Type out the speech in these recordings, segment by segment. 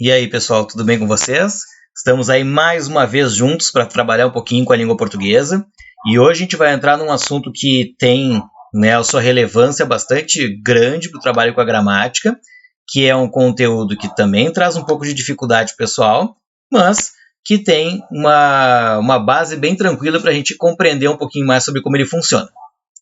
E aí, pessoal, tudo bem com vocês? Estamos aí mais uma vez juntos para trabalhar um pouquinho com a língua portuguesa. E hoje a gente vai entrar num assunto que tem, a sua relevância bastante grande para o trabalho com a gramática, que é um conteúdo que também traz um pouco de dificuldade pessoal, mas que tem uma base bem tranquila para a gente compreender um pouquinho mais sobre como ele funciona.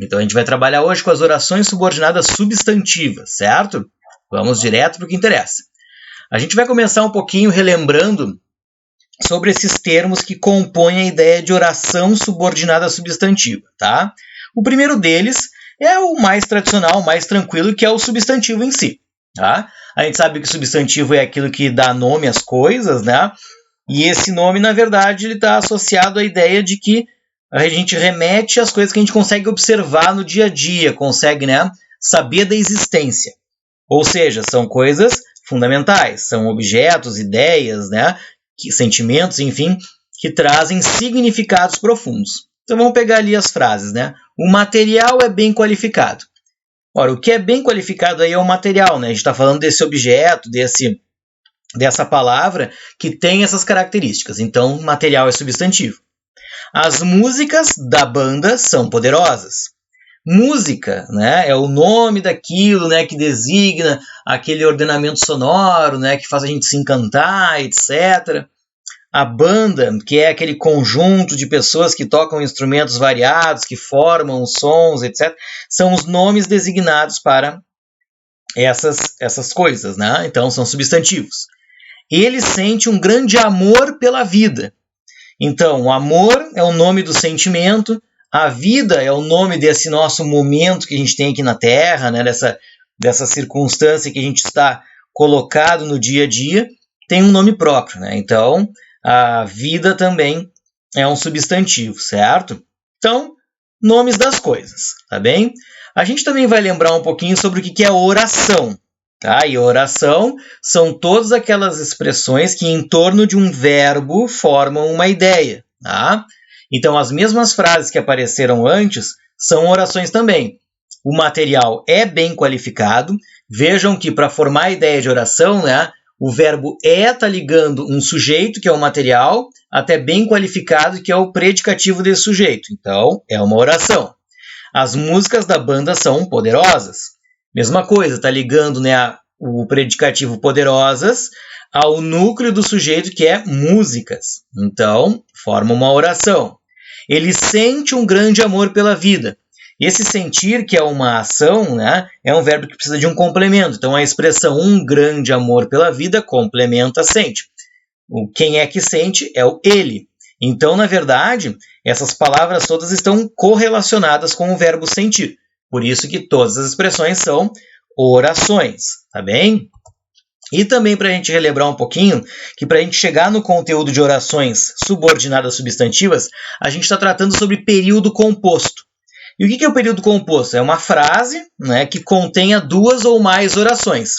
Então a gente vai trabalhar hoje com as orações subordinadas substantivas, certo? Vamos direto para o que interessa. A gente vai começar um pouquinho relembrando sobre esses termos que compõem a ideia de oração subordinada substantiva, tá? O primeiro deles é o mais tradicional, o mais tranquilo, que é o substantivo em si, tá? A gente sabe que o substantivo é aquilo que dá nome às coisas, né? E esse nome, na verdade, ele está associado à ideia de que a gente remete às coisas que a gente consegue observar no dia a dia, consegue, saber da existência. Ou seja, são coisas fundamentais, são objetos, ideias, sentimentos, enfim, que trazem significados profundos. Então vamos pegar ali as frases, O material é bem qualificado. Ora, o que é bem qualificado aí é o material, A gente está falando desse objeto, dessa palavra que tem essas características. Então, material é substantivo. As músicas da banda são poderosas. Música, é o nome daquilo, que designa aquele ordenamento sonoro, que faz a gente se encantar, etc. A banda, que é aquele conjunto de pessoas que tocam instrumentos variados, que formam sons, etc. São os nomes designados para essas coisas, Então, são substantivos. Ele sente um grande amor pela vida. Então, o amor é o nome do sentimento, a vida é o nome desse nosso momento que a gente tem aqui na Terra, dessa circunstância que a gente está colocado no dia a dia, tem um nome próprio, Então, a vida também é um substantivo, certo? Então, nomes das coisas, tá bem? A gente também vai lembrar um pouquinho sobre o que é oração, tá? E oração são todas aquelas expressões que em torno de um verbo formam uma ideia, tá? Então, as mesmas frases que apareceram antes são orações também. O material é bem qualificado. Vejam que para formar a ideia de oração, o verbo está ligando um sujeito, que é o material, até bem qualificado, que é o predicativo desse sujeito. Então, é uma oração. As músicas da banda são poderosas. Mesma coisa, está ligando o predicativo poderosas ao núcleo do sujeito, que é músicas. Então, forma uma oração. Ele sente um grande amor pela vida. Esse sentir, que é uma ação, é um verbo que precisa de um complemento. Então, a expressão um grande amor pela vida complementa sente. O quem é que sente é o ele. Então, na verdade, essas palavras todas estão correlacionadas com o verbo sentir. Por isso que todas as expressões são orações, tá bem? E também para a gente relembrar um pouquinho, que para a gente chegar no conteúdo de orações subordinadas substantivas, a gente está tratando sobre período composto. E o que é o período composto? É uma frase que contenha duas ou mais orações.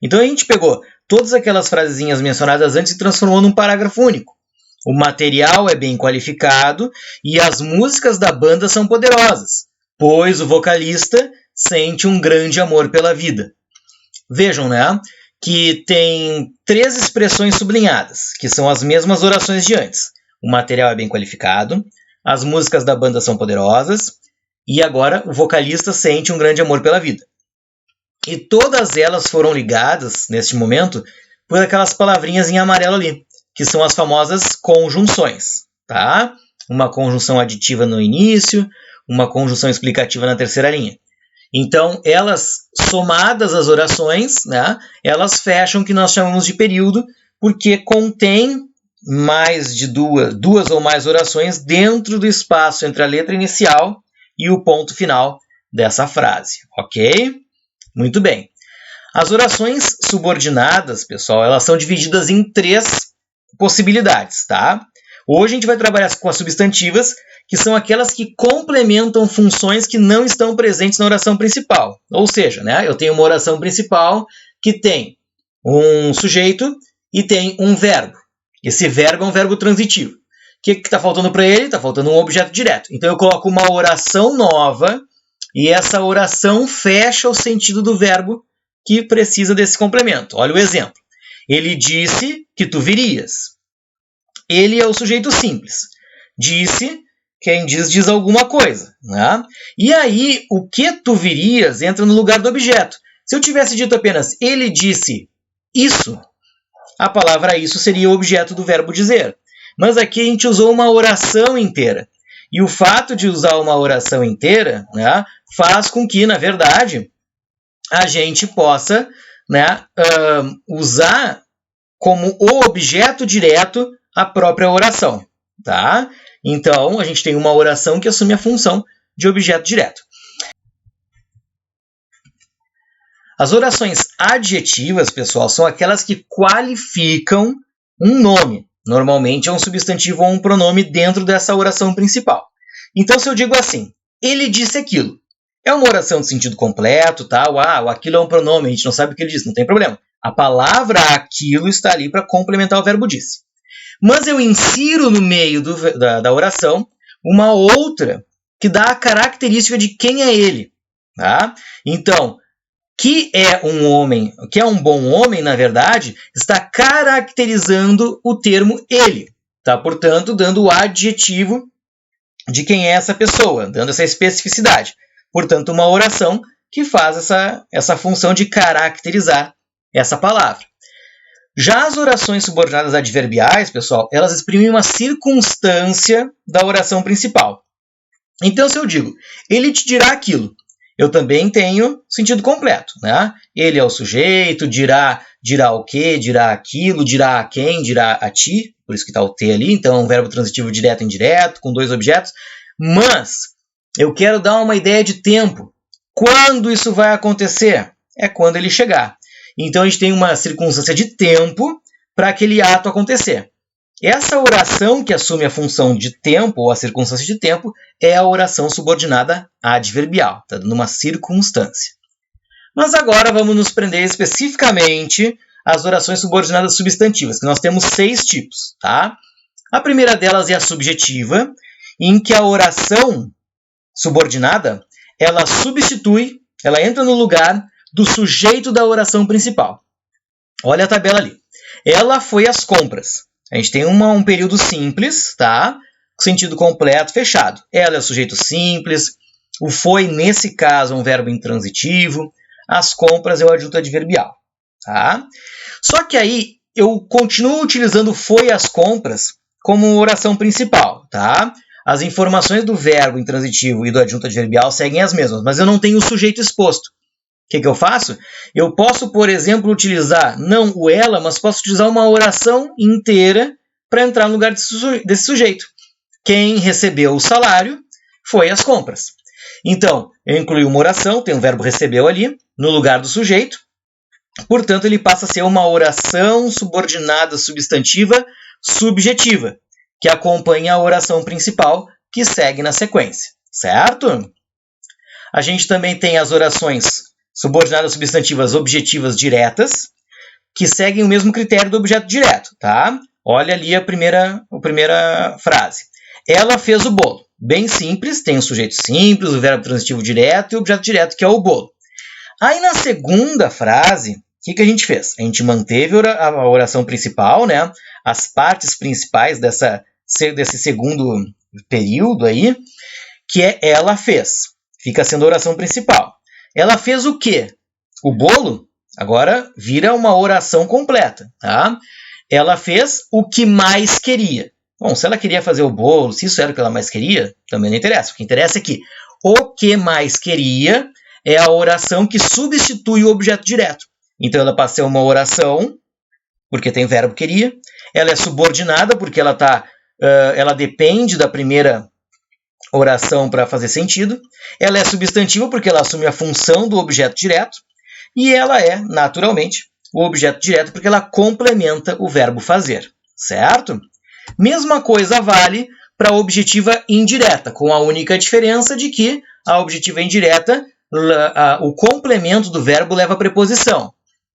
Então a gente pegou todas aquelas frasezinhas mencionadas antes e transformou num parágrafo único. O material é bem qualificado e as músicas da banda são poderosas, pois o vocalista sente um grande amor pela vida. Vejam, que tem 3 expressões sublinhadas, que são as mesmas orações de antes. O material é bem qualificado, as músicas da banda são poderosas, e agora o vocalista sente um grande amor pela vida. E todas elas foram ligadas, neste momento, por aquelas palavrinhas em amarelo ali, que são as famosas conjunções, tá? Uma conjunção aditiva no início, uma conjunção explicativa na terceira linha. Então, elas, somadas às orações, elas fecham o que nós chamamos de período, porque contém mais de duas ou mais orações dentro do espaço entre a letra inicial e o ponto final dessa frase, ok? Muito bem. As orações subordinadas, pessoal, elas são divididas em 3 possibilidades, tá? Hoje a gente vai trabalhar com as substantivas, que são aquelas que complementam funções que não estão presentes na oração principal. Ou seja, eu tenho uma oração principal que tem um sujeito e tem um verbo. Esse verbo é um verbo transitivo. O que está faltando para ele? Está faltando um objeto direto. Então eu coloco uma oração nova e essa oração fecha o sentido do verbo que precisa desse complemento. Olha o exemplo. Ele disse que tu virias. Ele é o sujeito simples. Disse, quem diz alguma coisa. Né? E aí, o que tu virias entra no lugar do objeto. Se eu tivesse dito apenas ele disse isso, a palavra isso seria o objeto do verbo dizer. Mas aqui a gente usou uma oração inteira. E o fato de usar uma oração inteira, né, faz com que, na verdade, a gente possa, né, usar como o objeto direto a própria oração. Tá? Então, a gente tem uma oração que assume a função de objeto direto. As orações adjetivas, pessoal, são aquelas que qualificam um nome. Normalmente é um substantivo ou um pronome dentro dessa oração principal. Então, se eu digo assim, ele disse aquilo, é uma oração de sentido completo, tá? O aquilo é um pronome, a gente não sabe o que ele disse, não tem problema. A palavra aquilo está ali para complementar o verbo disse. Mas eu insiro no meio da oração uma outra que dá a característica de quem é ele. Tá? Então, que é um bom homem, na verdade, está caracterizando o termo ele. Tá? Portanto, dando o adjetivo de quem é essa pessoa, dando essa especificidade. Portanto, uma oração que faz essa função de caracterizar essa palavra. Já as orações subordinadas adverbiais, pessoal, elas exprimem uma circunstância da oração principal. Então, se eu digo, ele te dirá aquilo, eu também tenho sentido completo. Né? Ele é o sujeito, dirá o quê, dirá aquilo, dirá a quem, dirá a ti, por isso que está o T ali, então um verbo transitivo direto e indireto, com dois objetos. Mas eu quero dar uma ideia de tempo. Quando isso vai acontecer? É quando ele chegar. Então, a gente tem uma circunstância de tempo para aquele ato acontecer. Essa oração que assume a função de tempo, ou a circunstância de tempo, é a oração subordinada adverbial. Está dando uma circunstância. Mas agora vamos nos prender especificamente às orações subordinadas substantivas, que nós temos 6 tipos. Tá? A primeira delas é a subjetiva, em que a oração subordinada, ela entra no lugar do sujeito da oração principal. Olha a tabela ali. Ela foi às compras. A gente tem um período simples, tá? Sentido completo, fechado. Ela é o sujeito simples. O foi, nesse caso, é um verbo intransitivo. As compras é o adjunto adverbial. Tá? Só que aí eu continuo utilizando foi às compras como oração principal. Tá? As informações do verbo intransitivo e do adjunto adverbial seguem as mesmas, mas eu não tenho o sujeito exposto. O que eu faço? Eu posso, por exemplo, utilizar não o ela, mas posso utilizar uma oração inteira para entrar no lugar desse sujeito. Quem recebeu o salário foi às compras. Então, eu incluí uma oração, tem um verbo recebeu ali, no lugar do sujeito. Portanto, ele passa a ser uma oração subordinada substantiva subjetiva, que acompanha a oração principal que segue na sequência. Certo? A gente também tem as orações subordinadas substantivas objetivas diretas, que seguem o mesmo critério do objeto direto. Tá? Olha ali a primeira frase. Ela fez o bolo. Bem simples, tem o sujeito simples, o verbo transitivo direto e o objeto direto, que é o bolo. Aí na segunda frase, o que a gente fez? A gente manteve a oração principal, né? As partes principais desse segundo período aí, que é ela fez. Fica sendo a oração principal. Ela fez o quê? O bolo agora vira uma oração completa. Tá? Ela fez o que mais queria. Bom, se ela queria fazer o bolo, se isso era o que ela mais queria, também não interessa. O que interessa é que o que mais queria é a oração que substitui o objeto direto. Então, ela passa a ser uma oração, porque tem verbo queria. Ela é subordinada, porque ela depende da primeira oração para fazer sentido. Ela é substantiva, porque ela assume a função do objeto direto. E ela é, naturalmente, o objeto direto, porque ela complementa o verbo fazer. Certo? Mesma coisa vale para a objetiva indireta, com a única diferença de que a objetiva indireta, o complemento do verbo leva a preposição.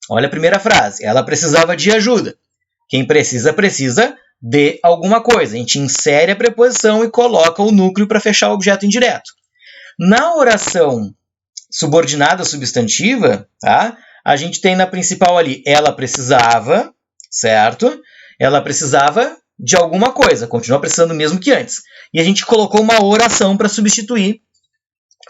Olha a primeira frase. Ela precisava de ajuda. Quem precisa, precisa de alguma coisa. A gente insere a preposição e coloca o núcleo para fechar o objeto indireto. Na oração subordinada substantiva, tá? A gente tem na principal ali, ela precisava, certo? Ela precisava de alguma coisa, continua precisando mesmo que antes. E a gente colocou uma oração para substituir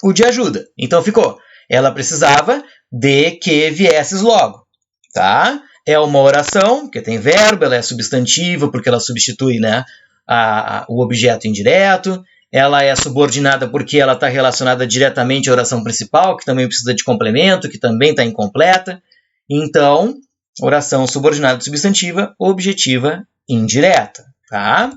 o de ajuda. Então ficou, ela precisava de que viesses logo, tá? É uma oração, porque tem verbo, ela é substantiva, porque ela substitui, né, o objeto indireto. Ela é subordinada porque ela está relacionada diretamente à oração principal, que também precisa de complemento, que também está incompleta. Então, oração subordinada substantiva, objetiva, indireta. Tá?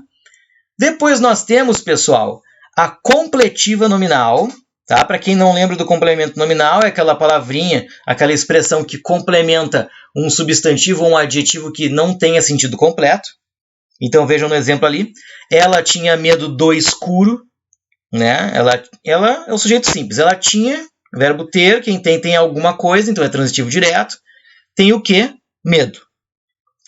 Depois nós temos, pessoal, a completiva nominal. Tá? Para quem não lembra do complemento nominal, é aquela palavrinha, aquela expressão que complementa um substantivo ou um adjetivo que não tenha sentido completo. Então vejam no exemplo ali. Ela tinha medo do escuro. Né? Ela é o sujeito simples. Ela tinha, verbo ter, quem tem alguma coisa, então é transitivo direto. Tem o quê? Medo.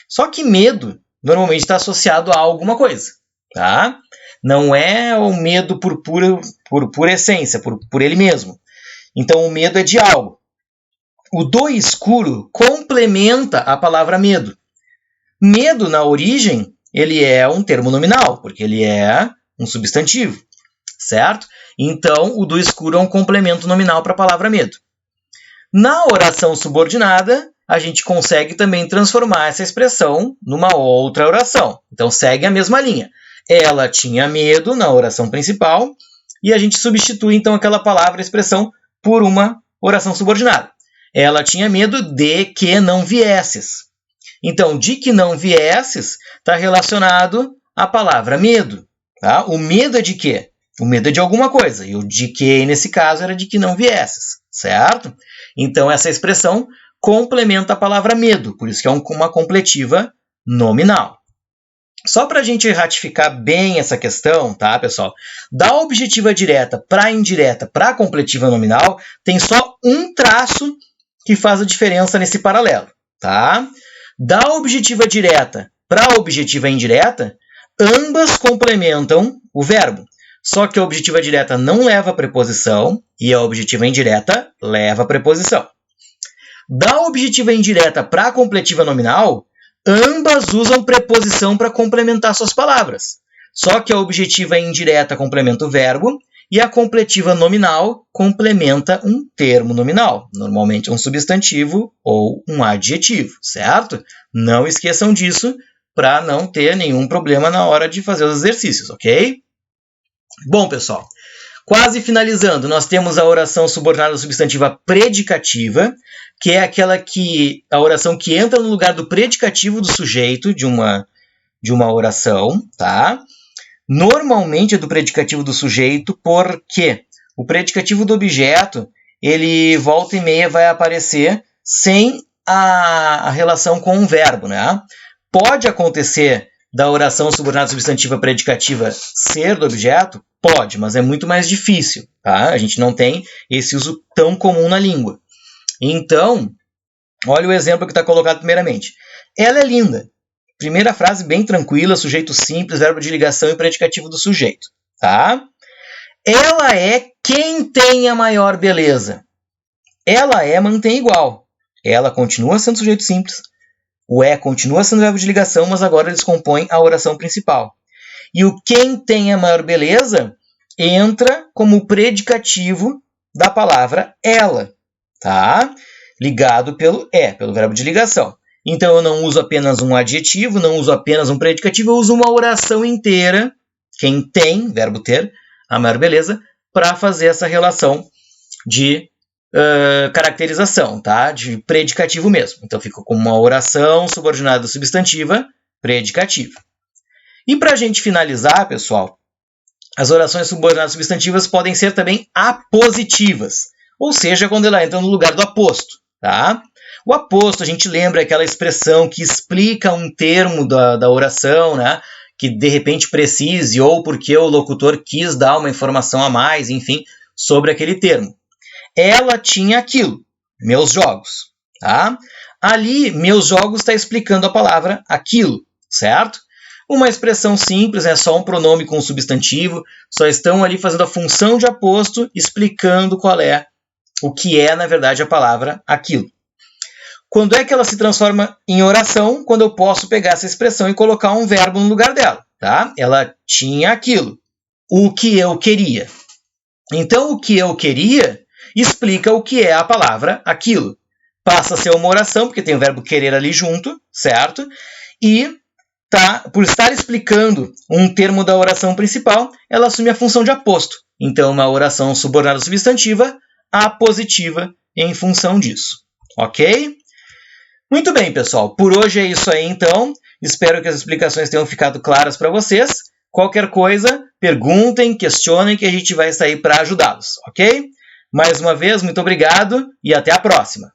Só que medo normalmente está associado a alguma coisa. Tá? Não é o medo por pura essência, por ele mesmo. Então o medo é de algo. O do escuro complementa a palavra medo. Medo, na origem, ele é um termo nominal, porque ele é um substantivo. Certo? Então, o do escuro é um complemento nominal para a palavra medo. Na oração subordinada, a gente consegue também transformar essa expressão numa outra oração. Então, segue a mesma linha. Ela tinha medo na oração principal e a gente substitui, então, aquela palavra, expressão, por uma oração subordinada. Ela tinha medo de que não viesses. Então, de que não viesses está relacionado à palavra medo. Tá? O medo é de quê? O medo é de alguma coisa, e o de que, nesse caso, era de que não viesses, certo? Então, essa expressão complementa a palavra medo, por isso que é uma completiva nominal. Só para a gente ratificar bem essa questão, tá, pessoal? Da objetiva direta para a indireta para a completiva nominal, tem só um traço que faz a diferença nesse paralelo, tá? Da objetiva direta para a objetiva indireta, ambas complementam o verbo. Só que a objetiva direta não leva preposição e a objetiva indireta leva preposição. Da objetiva indireta para a completiva nominal, ambas usam preposição para complementar suas palavras. Só que a objetiva indireta complementa o verbo e a completiva nominal complementa um termo nominal, normalmente um substantivo ou um adjetivo, certo? Não esqueçam disso para não ter nenhum problema na hora de fazer os exercícios, ok? Bom, pessoal, quase finalizando, nós temos a oração subordinada substantiva predicativa, que é a oração que entra no lugar do predicativo do sujeito de uma oração, tá? Normalmente é do predicativo do sujeito, porque o predicativo do objeto, ele volta e meia vai aparecer sem a relação com um verbo, né? Pode acontecer da oração subordinada substantiva predicativa ser do objeto? Pode, mas é muito mais difícil, tá? A gente não tem esse uso tão comum na língua. Então, olha o exemplo que está colocado primeiramente. Ela é linda. Primeira frase bem tranquila, sujeito simples, verbo de ligação e predicativo do sujeito, tá? Ela é quem tem a maior beleza. Ela é mantém igual. Ela continua sendo sujeito simples. O é continua sendo verbo de ligação, mas agora eles compõem a oração principal. E o quem tem a maior beleza entra como predicativo da palavra ela, tá? Ligado pelo pelo verbo de ligação. Então eu não uso apenas um adjetivo, não uso apenas um predicativo, eu uso uma oração inteira, quem tem, verbo ter, a maior beleza, para fazer essa relação de caracterização, tá? De predicativo mesmo. Então fica como uma oração subordinada substantiva predicativa. E para a gente finalizar, pessoal, as orações subordinadas substantivas podem ser também apositivas, ou seja, quando ela entra no lugar do aposto, tá? O aposto, a gente lembra aquela expressão que explica um termo da oração, né? Que de repente precise, ou porque o locutor quis dar uma informação a mais, enfim, sobre aquele termo. Ela tinha aquilo, meus jogos, tá? Ali, meus jogos está explicando a palavra aquilo, certo? Uma expressão simples, é só um pronome com um substantivo, só estão ali fazendo a função de aposto, explicando o que é, na verdade, a palavra aquilo. Quando é que ela se transforma em oração? Quando eu posso pegar essa expressão e colocar um verbo no lugar dela, tá? Ela tinha aquilo, o que eu queria. Então, o que eu queria explica o que é a palavra aquilo. Passa a ser uma oração, porque tem o verbo querer ali junto, certo? E por estar explicando um termo da oração principal, ela assume a função de aposto. Então, uma oração subordinada substantiva, apositiva em função disso. Ok? Muito bem, pessoal. Por hoje é isso aí, então. Espero que as explicações tenham ficado claras para vocês. Qualquer coisa, perguntem, questionem, que a gente vai estar aí para ajudá-los, ok? Mais uma vez, muito obrigado e até a próxima!